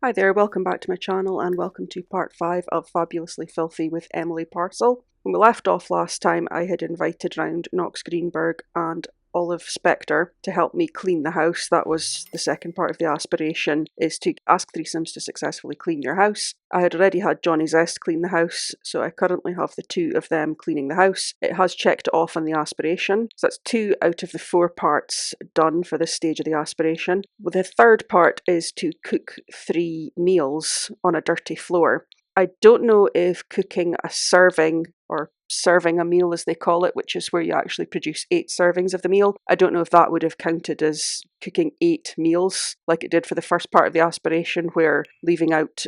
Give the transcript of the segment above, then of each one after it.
Hi there, welcome back to my channel and welcome to part 5 of Fabulously Filthy with Emily Parcel. When we left off last time, I had invited round Knox Greenberg and Olive Spectre to help me clean the house. That was the second part of the aspiration, is to ask threesomes to successfully clean your house. I had already had Johnny Zest clean the house, so I currently have the two of them cleaning the house. It has checked off on the aspiration, so that's 2 out of the 4 parts done for this stage of the aspiration. Well, the third part is to cook 3 meals on a dirty floor. I don't know if cooking a serving, or serving a meal as they call it, which is where you actually produce 8 servings of the meal, I don't know if that would have counted as cooking 8 meals like it did for the first part of the aspiration, where leaving out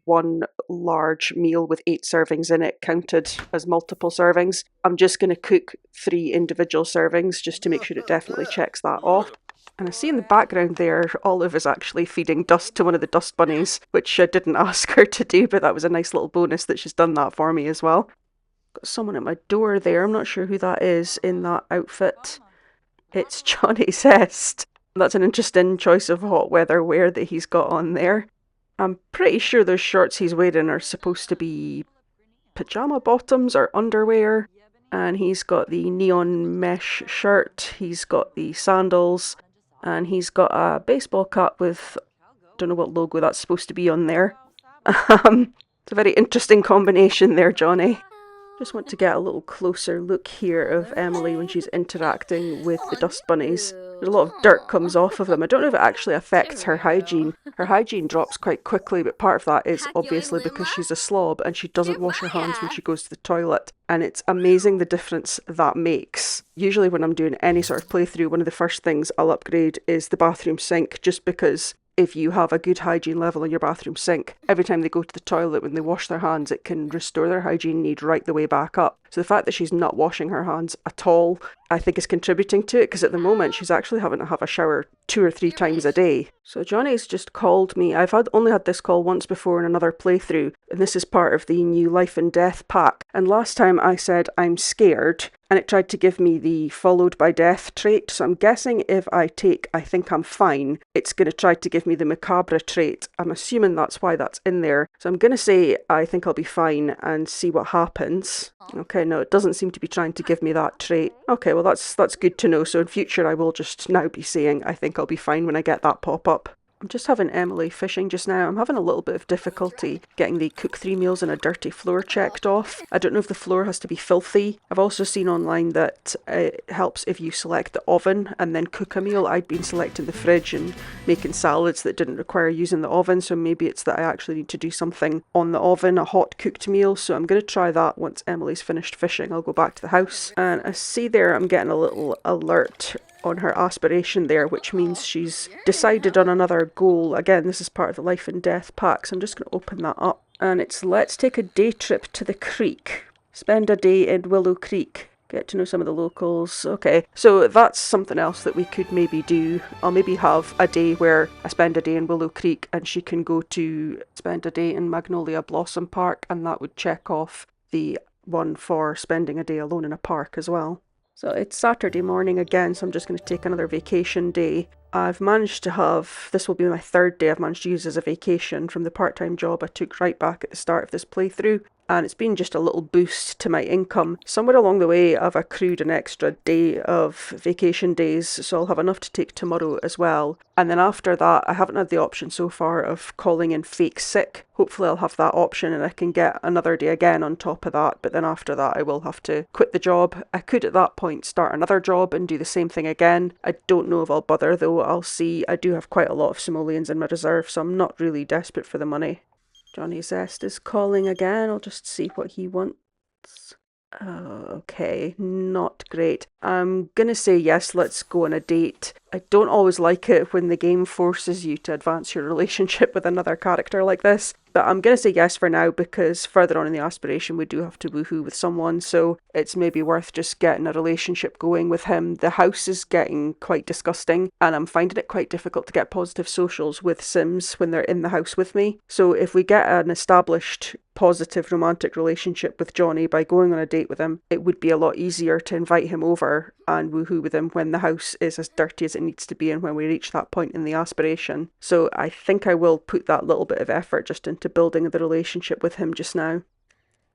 one large meal with 8 servings in it counted as multiple servings. I'm just going to cook 3 individual servings just to make sure it definitely checks that off. And I see in the background there, Olive is actually feeding dust to one of the dust bunnies, which I didn't ask her to do, but that was a nice little bonus that she's done that for me as well. Got someone at my door there, I'm not sure who that is in that outfit. It's Johnny Zest. That's an interesting choice of hot weather wear that he's got on there. I'm pretty sure those shorts he's wearing are supposed to be pajama bottoms or underwear. And he's got the neon mesh shirt, he's got the sandals, and he's got a baseball cap with, don't know what logo that's supposed to be on there. It's a very interesting combination there, Johnny. Just want to get a little closer look here of Emily when she's interacting with the dust bunnies. There's a lot of dirt comes off of them. I don't know if it actually affects her hygiene. Her hygiene drops quite quickly, but part of that is obviously because she's a slob and she doesn't wash her hands when she goes to the toilet. And it's amazing the difference that makes. Usually when I'm doing any sort of playthrough, one of the first things I'll upgrade is the bathroom sink, just because if you have a good hygiene level in your bathroom sink, every time they go to the toilet, when they wash their hands, it can restore their hygiene need right the way back up. So the fact that she's not washing her hands at all, I think is contributing to it, because at the moment she's actually having to have a shower 2 or 3 times a day. So Johnny's just called me. I've only had this call once before in another playthrough, and this is part of the new Life and Death pack. And last time I said I'm scared, and it tried to give me the followed by death trait, so I'm guessing if I take I think I'm fine, it's going to try to give me the macabre trait. I'm assuming that's why that's in there. So I'm going to say I think I'll be fine and see what happens. Okay, no, it doesn't seem to be trying to give me that trait. Okay, well that's good to know, so in future I will just now be saying I think I'll be fine when I get that pop-up. I'm just having Emily fishing just now. I'm having a little bit of difficulty getting the cook 3 meals on a dirty floor checked off. I don't know if the floor has to be filthy. I've also seen online that it helps if you select the oven and then cook a meal. I'd been selecting the fridge and making salads that didn't require using the oven, so maybe it's that I actually need to do something on the oven, a hot cooked meal. So I'm going to try that once Emily's finished fishing. I'll go back to the house. And I see there I'm getting a little alert on her aspiration there, which means she's decided on another goal. Again, this is part of the Life and Death pack, so I'm just going to open that up. And it's let's take a day trip to the creek. Spend a day in Willow Creek. Get to know some of the locals. Okay, so that's something else that we could maybe do. I'll maybe have a day where I spend a day in Willow Creek and she can go to spend a day in Magnolia Blossom Park, and that would check off the one for spending a day alone in a park as well. So it's Saturday morning again, so I'm just going to take another vacation day. I've managed to have, this will be my 3rd day I've managed to use as a vacation from the part-time job I took right back at the start of this playthrough. And it's been just a little boost to my income. Somewhere along the way I've accrued an extra day of vacation days, so I'll have enough to take tomorrow as well. And then after that, I haven't had the option so far of calling in fake sick. Hopefully I'll have that option and I can get another day again on top of that, but then after that I will have to quit the job. I could at that point start another job and do the same thing again. I don't know if I'll bother though, I'll see. I do have quite a lot of simoleons in my reserve, so I'm not really desperate for the money. Johnny Zest is calling again. I'll just see what he wants. Okay, not great. I'm gonna say yes, let's go on a date. I don't always like it when the game forces you to advance your relationship with another character like this, but I'm gonna say yes for now because further on in the aspiration we do have to woohoo with someone, so it's maybe worth just getting a relationship going with him. The house is getting quite disgusting and I'm finding it quite difficult to get positive socials with Sims when they're in the house with me. So if we get an established positive romantic relationship with Johnny by going on a date with him, it would be a lot easier to invite him over and woohoo with him when the house is as dirty as it needs to be and when we reach that point in the aspiration. So I think I will put that little bit of effort just into building the relationship with him just now.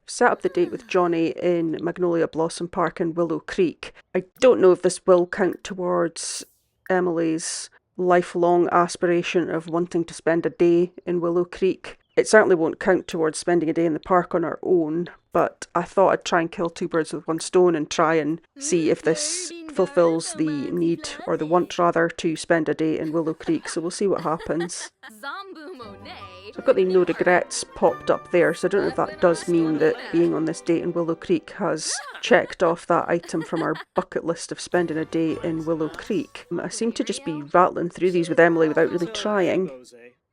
Set up the date with Johnny in Magnolia Blossom Park in Willow Creek. I don't know if this will count towards Emily's lifelong aspiration of wanting to spend a day in Willow Creek. It certainly won't count towards spending a day in the park on our own, but I thought I'd try and kill two birds with one stone and try and see if this fulfills the need, or the want rather, to spend a day in Willow Creek, so we'll see what happens. So I've got the no regrets popped up there, so I don't know if that does mean that being on this date in Willow Creek has checked off that item from our bucket list of spending a day in Willow Creek. I seem to just be rattling through these with Emily without really trying.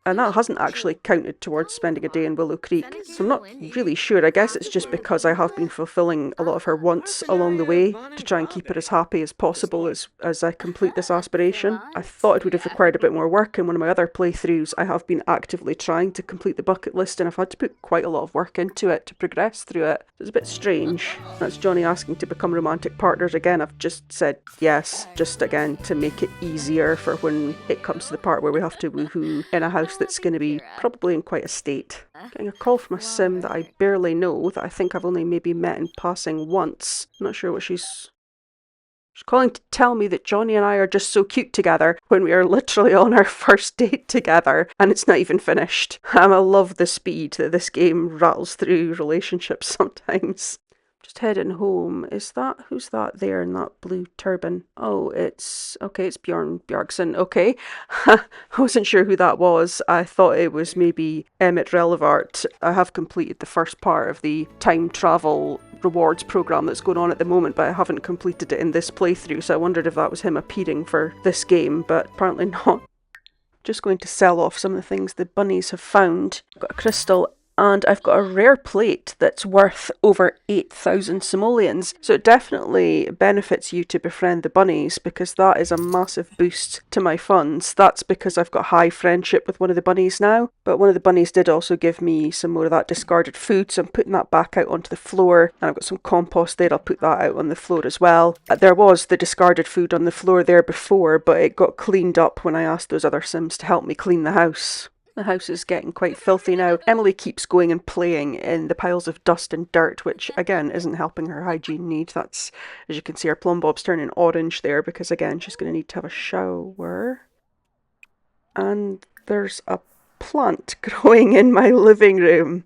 And that hasn't actually counted towards spending a day in Willow Creek, so I'm not really sure. I guess it's just because I have been fulfilling a lot of her wants along the way to try and keep her as happy as possible as I complete this aspiration. I thought it would have required a bit more work. In one of my other playthroughs, I have been actively trying to complete the bucket list, and I've had to put quite a lot of work into it to progress through it. It's a bit strange. That's Johnny asking to become romantic partners again. I've just said yes, just again to make it easier for when it comes to the part where we have to woohoo in a house that's going to be probably in quite a state. Getting a call from a sim that I barely know, that I think I've only maybe met in passing once. I'm not sure what she's calling to tell me that Johnny and I are just so cute together when we are literally on our first date together and it's not even finished. I love the speed that this game rattles through relationships sometimes. Just heading home. Who's that there in that blue turban? Oh, it's Bjorn Bjarkson. Okay. I wasn't sure who that was. I thought it was maybe Emmett Relevart. I have completed the first part of the time travel rewards program that's going on at the moment, but I haven't completed it in this playthrough, so I wondered if that was him appearing for this game, but apparently not. Just going to sell off some of the things the bunnies have found. I've got a crystal, and I've got a rare plate that's worth over 8,000 simoleons. So it definitely benefits you to befriend the bunnies, because that is a massive boost to my funds. That's because I've got high friendship with one of the bunnies now. But one of the bunnies did also give me some more of that discarded food, so I'm putting that back out onto the floor. And I've got some compost there, I'll put that out on the floor as well. There was the discarded food on the floor there before, but it got cleaned up when I asked those other Sims to help me clean the house. The house is getting quite filthy now. Emily keeps going and playing in the piles of dust and dirt, which again isn't helping her hygiene need. That's, as you can see, her plum bob's turning orange there because again she's going to need to have a shower. And there's a plant growing in my living room.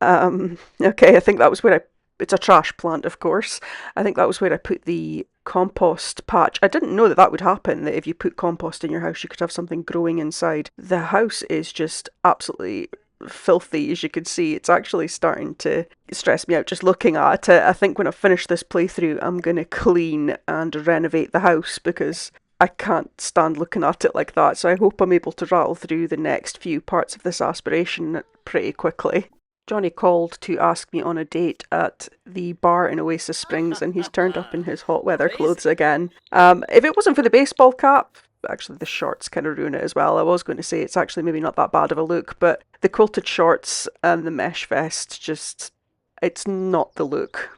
Okay, I think that was where it's a trash plant, of course. I think that was where I put the compost patch. I didn't know that that would happen, that if you put compost in your house you could have something growing inside. The house is just absolutely filthy, as you can see. It's actually starting to stress me out just looking at it. I think when I finish this playthrough I'm going to clean and renovate the house because I can't stand looking at it like that. So I hope I'm able to rattle through the next few parts of this aspiration pretty quickly. Johnny called to ask me on a date at the bar in Oasis Springs, and he's turned up in his hot weather clothes again. If it wasn't for the baseball cap, actually the shorts kind of ruin it as well. I was going to say it's actually maybe not that bad of a look, but the quilted shorts and the mesh vest, just, it's not the look.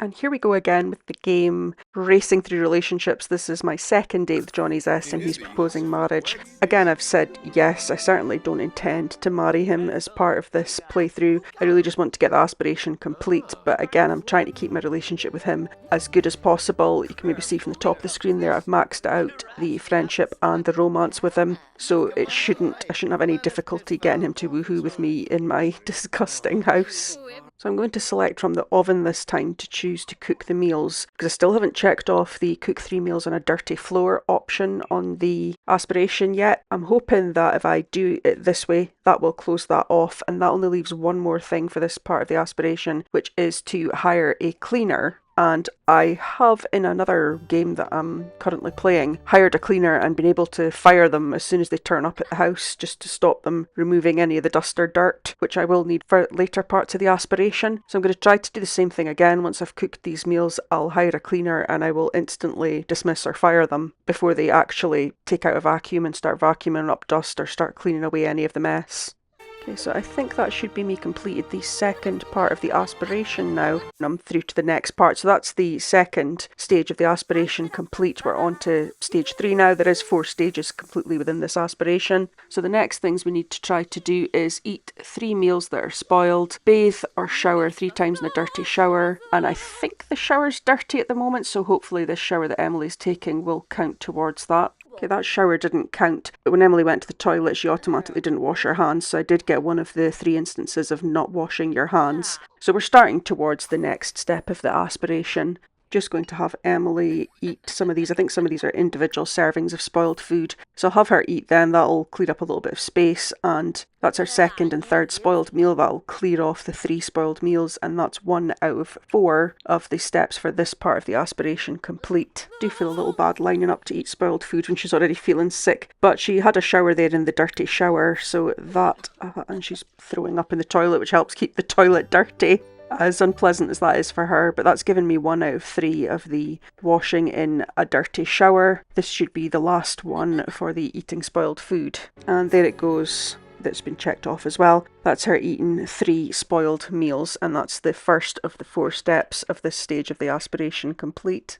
And here we go again with the game racing through relationships. This is my second date with Johnny's S and he's proposing marriage. Again, I've said yes, I certainly don't intend to marry him as part of this playthrough. I really just want to get the aspiration complete, but again, I'm trying to keep my relationship with him as good as possible. You can maybe see from the top of the screen there, I've maxed out the friendship and the romance with him, so I shouldn't have any difficulty getting him to woohoo with me in my disgusting house. So I'm going to select from the oven this time to choose to cook the meals, because I still haven't checked off the cook 3 meals on a dirty floor option on the aspiration yet. I'm hoping that if I do it this way, that will close that off, and that only leaves one more thing for this part of the aspiration, which is to hire a cleaner. And I have, in another game that I'm currently playing, hired a cleaner and been able to fire them as soon as they turn up at the house, just to stop them removing any of the dust or dirt, which I will need for later parts of the aspiration. So I'm going to try to do the same thing again. Once I've cooked these meals, I'll hire a cleaner and I will instantly dismiss or fire them before they actually take out a vacuum and start vacuuming up dust or start cleaning away any of the mess. Okay, so I think that should be me completed the second part of the aspiration now. And I'm through to the next part. So that's the second stage of the aspiration complete. We're on to stage 3 now. There is 4 stages completely within this aspiration. So the next things we need to try to do is eat 3 meals that are spoiled, bathe or shower 3 times in a dirty shower. And I think the shower's dirty at the moment, so hopefully this shower that Emily's taking will count towards that. Okay, that shower didn't count, but when Emily went to the toilet, she automatically didn't wash her hands, so I did get one of the 3 instances of not washing your hands. So we're starting towards the next step of the aspiration. Just going to have Emily eat some of these. I think some of these are individual servings of spoiled food. So I'll have her eat them. That'll clear up a little bit of space. And that's our second and third spoiled meal. That'll clear off the 3 spoiled meals. And that's 1 out of 4 of the steps for this part of the aspiration complete. I do feel a little bad lining up to eat spoiled food when she's already feeling sick. But she had a shower there in the dirty shower. So that, and she's throwing up in the toilet, which helps keep the toilet dirty. As unpleasant as that is for her, but that's given me 1 out of 3 of the washing in a dirty shower. This should be the last one for the eating spoiled food. And there it goes. That's been checked off as well. That's her eating 3 spoiled meals, and that's the first of the 4 steps of this stage of the aspiration complete.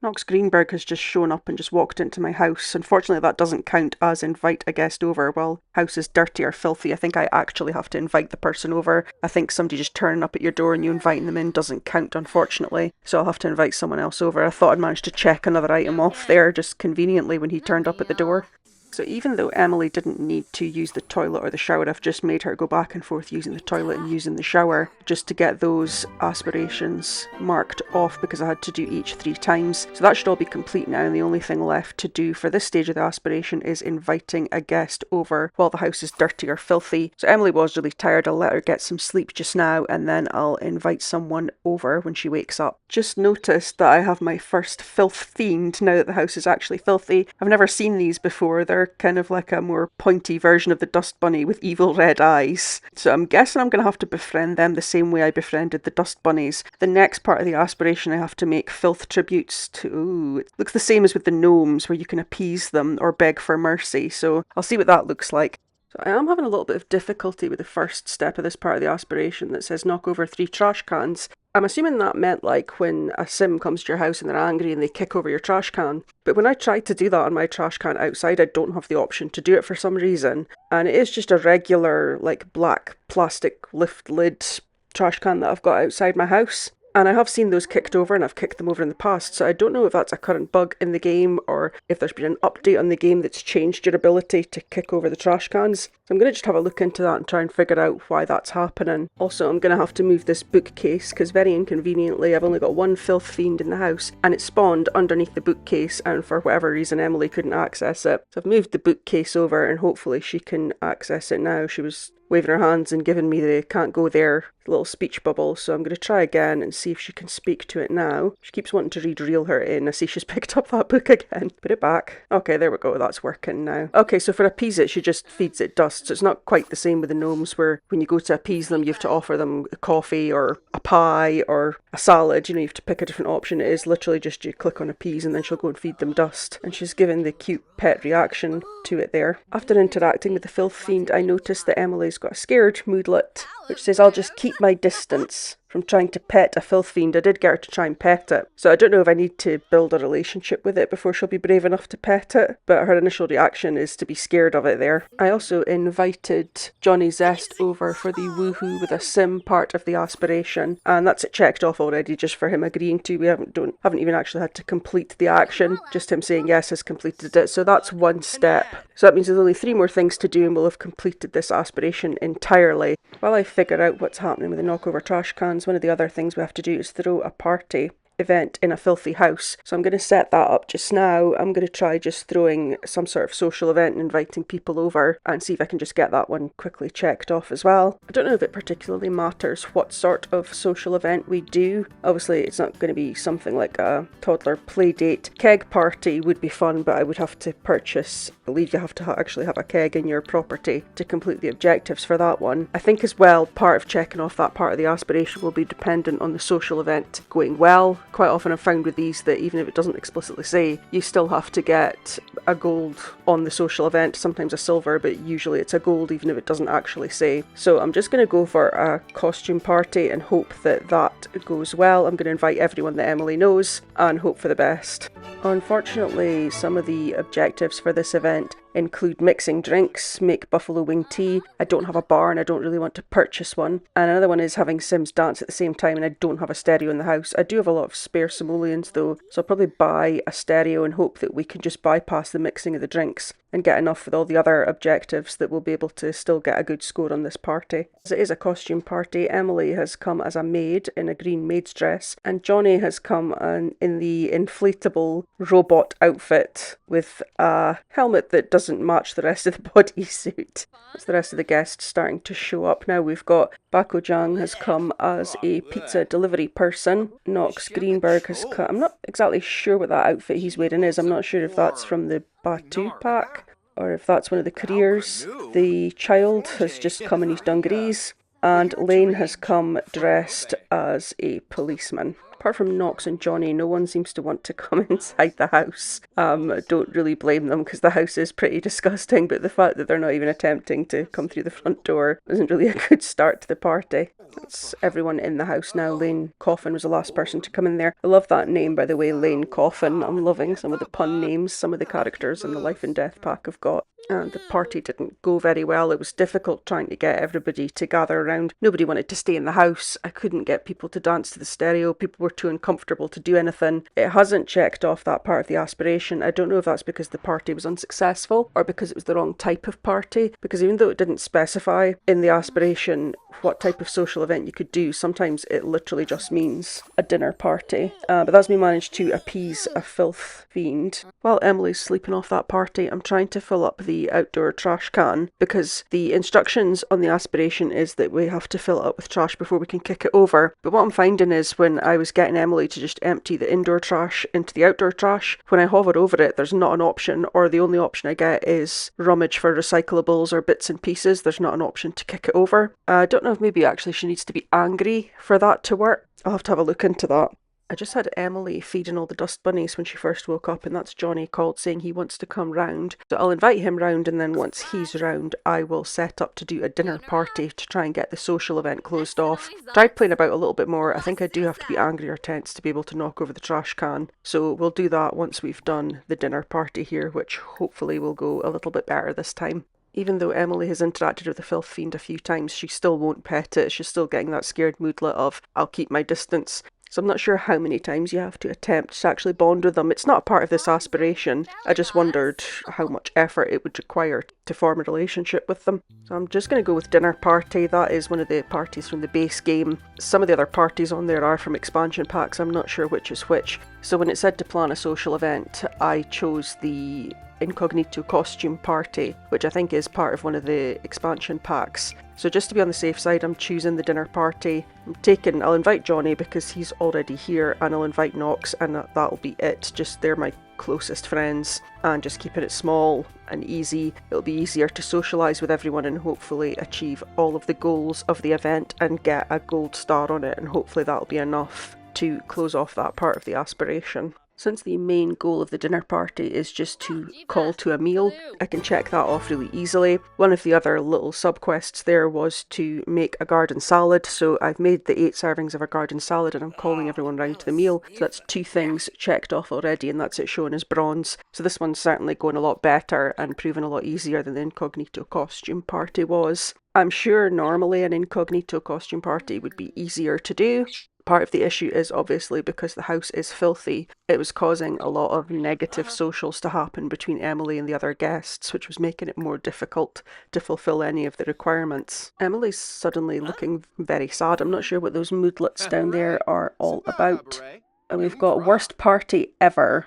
Knox Greenberg has just shown up and just walked into my house. Unfortunately, that doesn't count as invite a guest over. Well, house is dirty or filthy. I think I actually have to invite the person over. I think somebody just turning up at your door and you inviting them in doesn't count, unfortunately. So I'll have to invite someone else over. I thought I'd managed to check another item off there just conveniently when he turned up at the door. So even though Emily didn't need to use the toilet or the shower, I've just made her go back and forth using the toilet and using the shower just to get those aspirations marked off because I had to do each 3 times. So that should all be complete now, and the only thing left to do for this stage of the aspiration is inviting a guest over while the house is dirty or filthy. So Emily was really tired. I'll let her get some sleep just now and then I'll invite someone over when she wakes up. Just noticed that I have my first filth fiend now that the house is actually filthy. I've never seen these before. They're kind of like a more pointy version of the dust bunny with evil red eyes. So I'm guessing I'm going to have to befriend them the same way I befriended the dust bunnies. The next part of the aspiration I have to make filth tributes to. Ooh, it looks the same as with the gnomes where you can appease them or beg for mercy. So I'll see what that looks like. So I am having a little bit of difficulty with the first step of this part of the aspiration that says knock over 3 trash cans. I'm assuming that meant like when a sim comes to your house and they're angry and they kick over your trash can. But when I tried to do that on my trash can outside, I don't have the option to do it for some reason. And it is just a regular like black plastic lift lid trash can that I've got outside my house. And I have seen those kicked over and I've kicked them over in the past, so I don't know if that's a current bug in the game or if there's been an update on the game that's changed your ability to kick over the trash cans. So I'm going to just have a look into that and try and figure out why that's happening. Also, I'm going to have to move this bookcase because very inconveniently I've only got 1 filth fiend in the house and it spawned underneath the bookcase and for whatever reason Emily couldn't access it. So I've moved the bookcase over and hopefully she can access it now. She was waving her hands and giving me the can't go there little speech bubble, so I'm going to try again and see if she can speak to it now. She keeps wanting to read reel her in. I see she's picked up that book again. Put it back. Okay, there we go, that's working now. Okay, so for appease it, she just feeds it dust, so it's not quite the same with the gnomes where when you go to appease them you have to offer them a coffee or a pie or a salad, you know, you have to pick a different option. It is literally just you click on appease and then she'll go and feed them dust, and she's given the cute pet reaction to it there. After interacting with the filth fiend, I noticed that Emily's got a scared moodlet which says I'll just keep my distance from trying to pet a filth fiend. I did get her to try and pet it, so I don't know if I need to build a relationship with it before she'll be brave enough to pet it, but her initial reaction is to be scared of it there. I also invited Johnny Zest over for the woohoo with a sim part of the aspiration, and that's it checked off already just for him agreeing to. We haven't even actually had to complete the action, just him saying yes has completed it, so that's 1 step. So that means there's only 3 more things to do and we'll have completed this aspiration entirely. While I figure out what's happening with the knockover trash cans, one of the other things we have to do is throw a party event in a filthy house. So I'm going to set that up just now. I'm going to try just throwing some sort of social event and inviting people over and see if I can just get that one quickly checked off as well. I don't know if it particularly matters what sort of social event we do. Obviously it's not going to be something like a toddler play date. Keg party would be fun, but I would have to purchase, I believe you have to actually have a keg in your property to complete the objectives for that one. I think as well part of checking off that part of the aspiration will be dependent on the social event going well. Quite often I've found with these that even if it doesn't explicitly say, you still have to get a gold on the social event, sometimes a silver, but usually it's a gold even if it doesn't actually say. So I'm just going to go for a costume party and hope that that goes well. I'm going to invite everyone that Emily knows and hope for the best. Unfortunately, some of the objectives for this event include mixing drinks, make buffalo wing tea. I don't have a bar and I don't really want to purchase one. And another one is having Sims dance at the same time, and I don't have a stereo in the house. I do have a lot of spare simoleons though, so I'll probably buy a stereo and hope that we can just bypass the mixing of the drinks and get enough with all the other objectives that we'll be able to still get a good score on this party. As it is a costume party, Emily has come as a maid in a green maid's dress, and Johnny has come in the inflatable robot outfit with a helmet that doesn't match the rest of the bodysuit. That's the rest of the guests starting to show up now. We've got Bakojang has come as a pizza delivery person. Knox Greenberg has come. I'm not exactly sure what that outfit he's wearing is. I'm not sure if that's from the Batu pack or if that's one of the careers. The child has just come in his dungarees, and Lane has come dressed as a policeman. Apart from Knox and Johnny, no one seems to want to come inside the house. Don't really blame them because the house is pretty disgusting, but the fact that they're not even attempting to come through the front door isn't really a good start to the party. That's everyone in the house now. Lane Coffin was the last person to come in there. I love that name, by the way, Lane Coffin. I'm loving some of the pun names some of the characters in the Life and Death pack have got. And the party didn't go very well. It was difficult trying to get everybody to gather around. Nobody wanted to stay in the house. I couldn't get people to dance to the stereo. People were too uncomfortable to do anything. It hasn't checked off that part of the aspiration. I don't know if that's because the party was unsuccessful or because it was the wrong type of party. Because even though it didn't specify in the aspiration what type of social event you could do, sometimes it literally just means a dinner party. But that's me managed to appease a filth fiend. While Emily's sleeping off that party, I'm trying to fill up the outdoor trash can because the instructions on the aspiration is that we have to fill it up with trash before we can kick it over. But what I'm finding is when I was getting Emily to just empty the indoor trash into the outdoor trash, when I hover over it, there's not an option, or the only option I get is rummage for recyclables or bits and pieces. There's not an option to kick it over. I don't know if maybe actually she needs to be angry for that to work. I'll have to have a look into that. I just had Emily feeding all the dust bunnies when she first woke up, and that's Johnny called saying he wants to come round. So I'll invite him round, and then once he's round, I will set up to do a dinner party to try and get the social event closed off. Tried playing about a little bit more. I think I do have to be angry or tense to be able to knock over the trash can. So we'll do that once we've done the dinner party here, which hopefully will go a little bit better this time. Even though Emily has interacted with the filth fiend a few times, she still won't pet it. She's still getting that scared moodlet of, I'll keep my distance. So I'm not sure how many times you have to attempt to actually bond with them. It's not a part of this aspiration. I just wondered how much effort it would require to form a relationship with them. So I'm just going to go with dinner party. That is one of the parties from the base game. Some of the other parties on there are from expansion packs. I'm not sure which is which. So when it said to plan a social event, I chose the incognito costume party, which I think is part of one of the expansion packs. So just to be on the safe side, I'm choosing the dinner party. I'll invite Johnny because he's already here, and I'll invite Knox, and that'll be it. Just they're my closest friends, and just keeping it small and easy. It'll be easier to socialise with everyone and hopefully achieve all of the goals of the event and get a gold star on it, and hopefully that'll be enough to close off that part of the aspiration. Since the main goal of the dinner party is just to call to a meal, I can check that off really easily. One of the other little sub-quests there was to make a garden salad, so I've made the 8 servings of a garden salad and I'm calling everyone round to the meal. So that's 2 things checked off already, and that's it shown as bronze. So this one's certainly going a lot better and proving a lot easier than the incognito costume party was. I'm sure normally an incognito costume party would be easier to do. Part of the issue is obviously because the house is filthy, it was causing a lot of negative socials to happen between Emily and the other guests, which was making it more difficult to fulfill any of the requirements. Emily's suddenly looking very sad. I'm not sure what those moodlets down there are all about. And we've got worst party ever.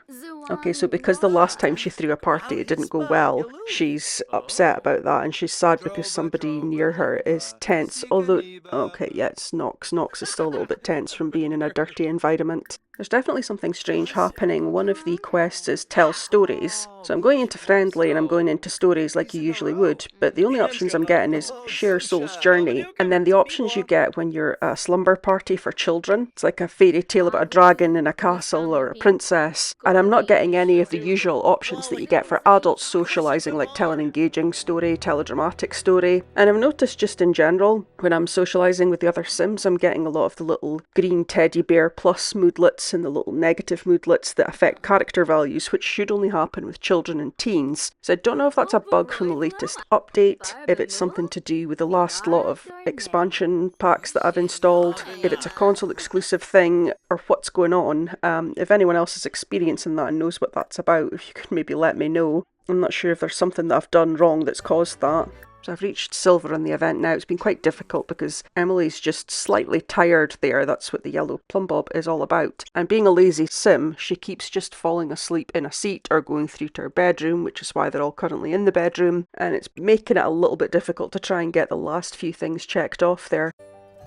Okay, so because the last time she threw a party it didn't go well, she's upset about that and she's sad because somebody near her is tense. Although, okay, yeah, it's Nox. Nox is still a little bit tense from being in a dirty environment. There's definitely something strange happening. One of the quests is tell stories. So I'm going into friendly and I'm going into stories like you usually would, but the only options I'm getting is share soul's journey. And then the options you get when you're a slumber party for children. It's like a fairy tale about a dragon in a castle or a princess. And I'm not getting any of the usual options that you get for adults socialising, like tell an engaging story, tell a dramatic story. And I've noticed just in general, when I'm socialising with the other Sims, I'm getting a lot of the little green teddy bear plus moodlets and the little negative moodlets that affect character values, which should only happen with children and teens. So I don't know if that's a bug from the latest update, if it's something to do with the last lot of expansion packs that I've installed, if it's a console exclusive thing, or what's going on. If anyone else is experiencing that and knows what that's about, if you could maybe let me know. I'm not sure if there's something that I've done wrong that's caused that. So I've reached silver on the event now. It's been quite difficult because Emily's just slightly tired there. That's what the yellow plumb bob is all about. And being a lazy sim, she keeps just falling asleep in a seat or going through to her bedroom, which is why they're all currently in the bedroom. And it's making it a little bit difficult to try and get the last few things checked off there.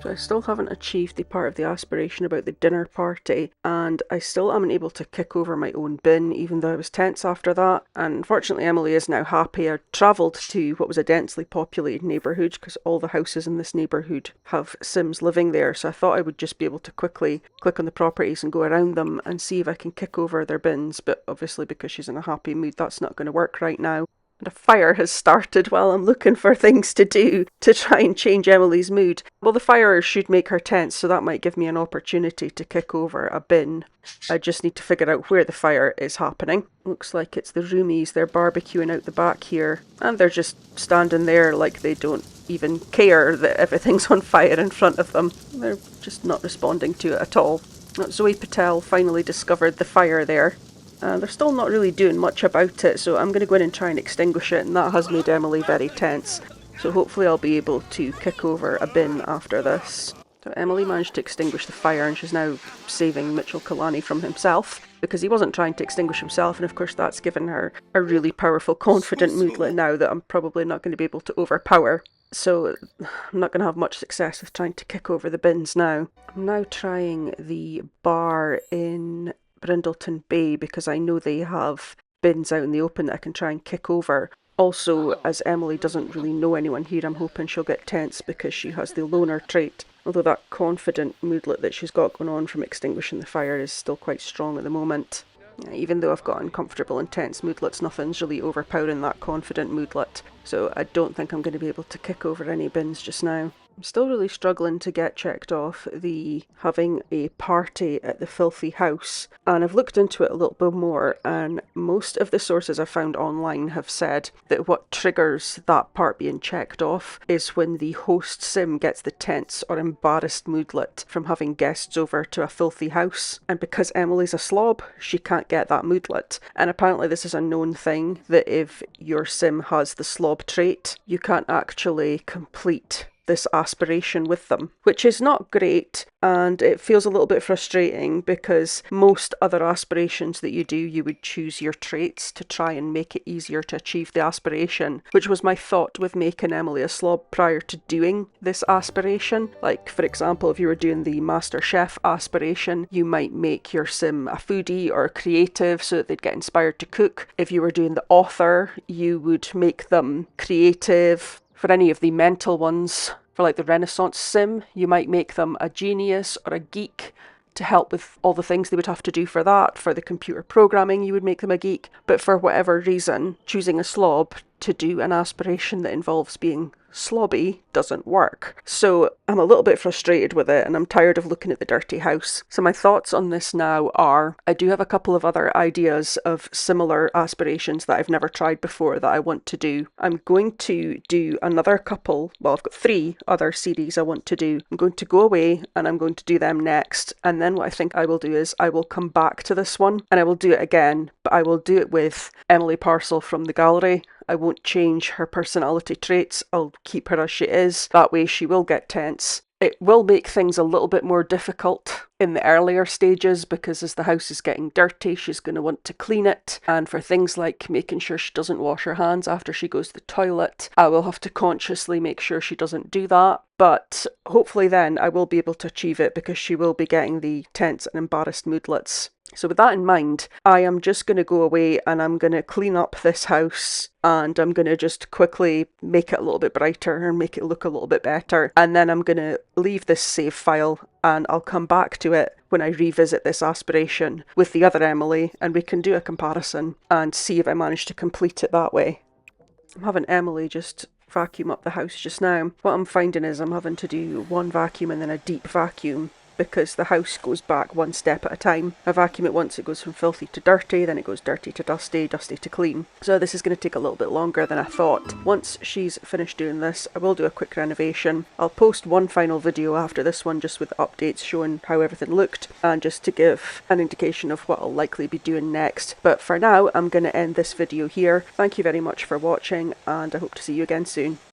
So I still haven't achieved the part of the aspiration about the dinner party, and I still am unable to kick over my own bin, even though I was tense after that. And unfortunately Emily is now happy. I travelled to what was a densely populated neighbourhood, because all the houses in this neighbourhood have Sims living there, so I thought I would just be able to quickly click on the properties and go around them and see if I can kick over their bins, but obviously because she's in a happy mood that's not going to work right now. And a fire has started while I'm looking for things to do to try and change Emily's mood. Well, the fire should make her tense, so that might give me an opportunity to kick over a bin. I just need to figure out where the fire is happening. Looks like it's the roomies. They're barbecuing out the back here. And they're just standing there like they don't even care that everything's on fire in front of them. They're just not responding to it at all. Zoe Patel finally discovered the fire there. They're still not really doing much about it, so I'm going to go in and try and extinguish it, and that has made Emily very tense. So hopefully I'll be able to kick over a bin after this. So Emily managed to extinguish the fire, and she's now saving Mitchell Kalani from himself, because he wasn't trying to extinguish himself, and of course that's given her a really powerful, confident moodlet now that I'm probably not going to be able to overpower. So I'm not going to have much success with trying to kick over the bins now. I'm now trying the bar in Brindleton Bay because I know they have bins out in the open that I can try and kick over. Also, as Emily doesn't really know anyone here, I'm hoping she'll get tense because she has the loner trait. Although that confident moodlet that she's got going on from extinguishing the fire is still quite strong at the moment. Even though I've got uncomfortable and tense moodlets, nothing's really overpowering that confident moodlet. So I don't think I'm going to be able to kick over any bins just now. I'm still really struggling to get checked off the having a party at the filthy house, and I've looked into it a little bit more, and most of the sources I've found online have said that what triggers that part being checked off is when the host sim gets the tense or embarrassed moodlet from having guests over to a filthy house. And because Emily's a slob, she can't get that moodlet. And apparently this is a known thing, that if your sim has the slob trait, you can't actually complete this aspiration with them, which is not great, and it feels a little bit frustrating because most other aspirations that you do, you would choose your traits to try and make it easier to achieve the aspiration, which was my thought with making Emily a slob prior to doing this aspiration. Like, for example, if you were doing the Master Chef aspiration, you might make your sim a foodie or a creative so that they'd get inspired to cook. If you were doing the author, you would make them creative. For any of the mental ones, for like the Renaissance sim, you might make them a genius or a geek to help with all the things they would have to do for that. For the computer programming, you would make them a geek. But for whatever reason, choosing a slob to do an aspiration that involves being slobby doesn't work. So I'm a little bit frustrated with it, and I'm tired of looking at the dirty house. So my thoughts on this now are, I do have a couple of other ideas of similar aspirations that I've never tried before that I want to do. I'm going to do another couple, well, I've got 3 other series I want to do. I'm going to go away and I'm going to do them next, and then what I think I will do is I will come back to this one and I will do it again, but I will do it with Emily Parcel from the gallery. I won't change her personality traits. I'll keep her as she is. That way she will get tense. It will make things a little bit more difficult in the earlier stages because as the house is getting dirty, she's going to want to clean it. And for things like making sure she doesn't wash her hands after she goes to the toilet, I will have to consciously make sure she doesn't do that. But hopefully then I will be able to achieve it because she will be getting the tense and embarrassed moodlets. So with that in mind, I am just going to go away and I'm going to clean up this house and I'm going to just quickly make it a little bit brighter and make it look a little bit better. And then I'm going to leave this save file and I'll come back to it when I revisit this aspiration with the other Emily and we can do a comparison and see if I manage to complete it that way. I'm having Emily just vacuum up the house just now. What I'm finding is I'm having to do one vacuum and then a deep vacuum because the house goes back one step at a time. I vacuum it once, it goes from filthy to dirty, then it goes dirty to dusty, dusty to clean. So this is going to take a little bit longer than I thought. Once she's finished doing this, I will do a quick renovation. I'll post one final video after this one just with updates showing how everything looked and just to give an indication of what I'll likely be doing next. But for now, I'm going to end this video here. Thank you very much for watching and I hope to see you again soon.